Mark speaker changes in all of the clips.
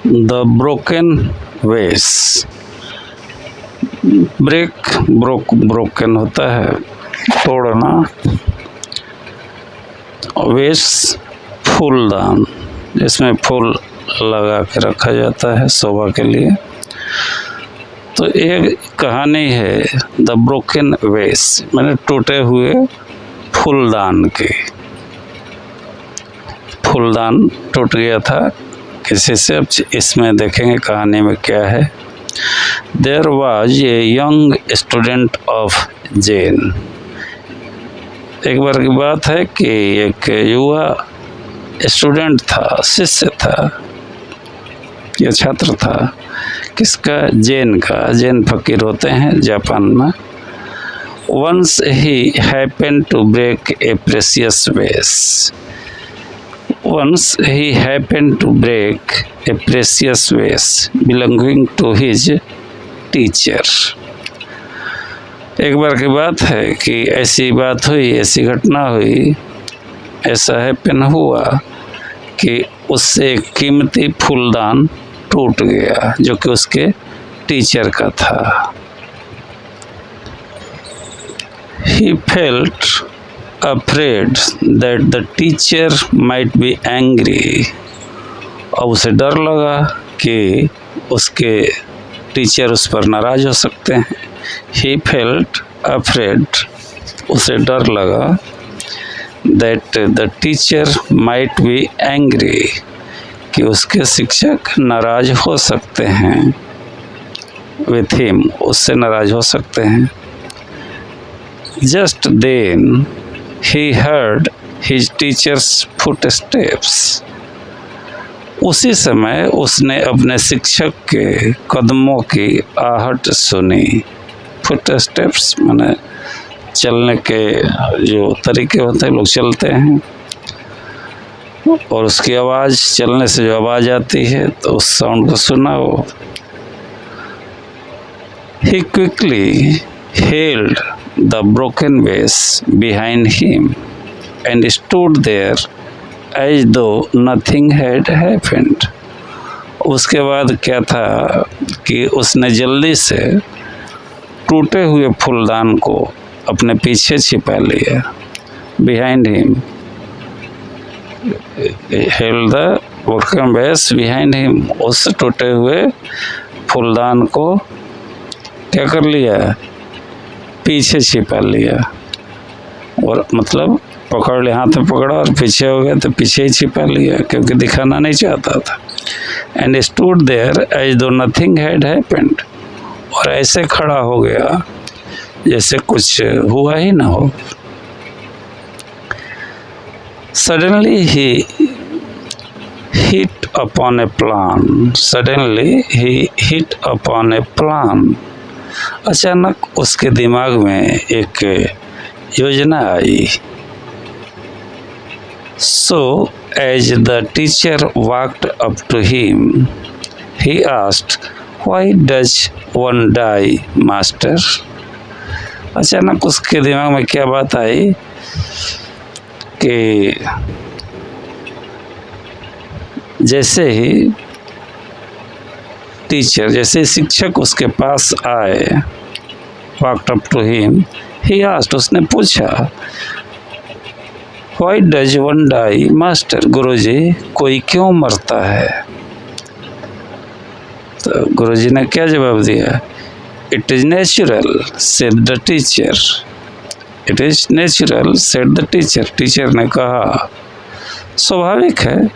Speaker 1: The broken vase. Broken होता है तोड़ना, वेस फूलदान, जिसमें फूल लगा के रखा जाता है शोभा के लिए। तो एक कहानी है द ब्रोकन वेस, मैंने टूटे हुए फूलदान की। फूलदान टूट गया था किसी से। अब इसमें देखेंगे कहानी में क्या है। There was a young student of Jain. एक बार की बात है कि एक युवा स्टूडेंट था, शिष्य था, या छात्र था। किसका? जैन का। जैन फकीर होते हैं जापान में। Once he happened to break a precious vase. Once he happened to break a precious vase belonging to his teacher. एक बार की बात है कि ऐसी बात हुई, ऐसी घटना हुई, ऐसा हैपन हुआ कि उससे एक कीमती फूलदान टूट गया जो कि उसके टीचर का था। He felt afraid that the teacher might be angry. अब उसे डर लगा कि उसके टीचर उस पर नाराज हो सकते हैं। He felt afraid, उसे डर लगा that the teacher might be angry, कि उसके शिक्षक नाराज हो सकते हैं with him, उससे नाराज हो सकते हैं। Just then he heard his teacher's footsteps. उसी समय उसने अपने शिक्षक के कदमों की आहट सुनी। फुटस्टेप्स माने चलने के जो तरीके होते हैं, लोग चलते हैं, और उसकी आवाज़, चलने से जो आवाज़ आती है, तो उस साउंड को सुना वो। He quickly held the broken vase behind him and stood there as though nothing had happened. उसके बाद क्या था कि उसने जल्दी से टूटे हुए फूलदान को अपने पीछे छिपा लिया। Behind him, held the broken vase behind him. उस टूटे हुए फूलदान को क्या कर लिया? पीछे छिपा लिया। और मतलब पकड़ लिया, हाथ में पकड़ा और पीछे हो गया तो पीछे ही छिपा लिया, क्योंकि दिखाना नहीं चाहता था। एंड स्टूड देयर एज दो नथिंग हैड हैपेंड, और ऐसे खड़ा हो गया जैसे कुछ हुआ ही ना हो। सडनली ही हिट अपॉन ए प्लान। सडनली ही हिट अपॉन ए प्लान। अचानक उसके दिमाग में एक योजना आई। So as the teacher walked up to him, he asked, "Why does one die, master?" अचानक उसके दिमाग में क्या बात आई कि जैसे ही टीचर, जैसे शिक्षक उसके पास आए, walked up to him, he asked, उसने पूछा, Why does one die, master? गुरुजी, कोई क्यों मरता है? तो गुरुजी ने क्या जवाब दिया? It is natural, said the teacher. It is natural, said the teacher. Teacher ने कहा, स्वाभाविक है।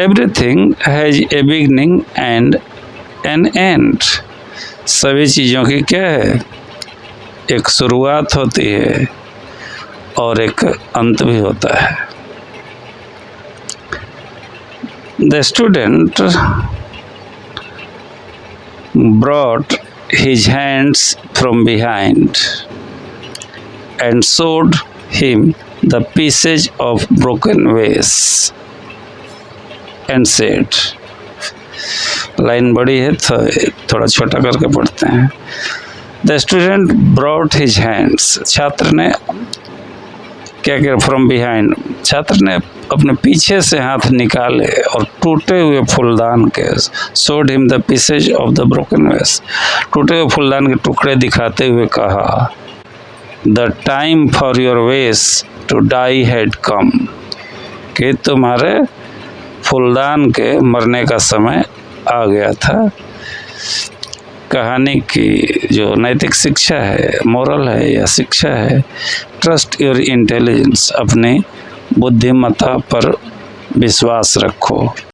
Speaker 1: Everything has a beginning and an end. सभी चीज़ों की क्या है? एक शुरुआत होती है और एक अंत भी होता है। The student brought his hands from behind and showed him the pieces of broken vase and said, line बड़ी है तो थोड़ा छोटा करके पढ़ते हैं। The student brought his hands. छात्र ने क्या किया? From behind, छात्र ने अपने पीछे से हाथ निकाले और टूटे हुए फूलदान के showed him the pieces of the broken वेस, टूटे हुए फूलदान के टुकड़े दिखाते हुए कहा, द टाइम फॉर योर वेस टू डाई हैड कम, कि तुम्हारे फूलदान के मरने का समय आ गया था। कहानी की जो नैतिक शिक्षा है, मोरल है या शिक्षा है, ट्रस्ट योर इंटेलिजेंस, अपनी बुद्धिमत्ता पर विश्वास रखो।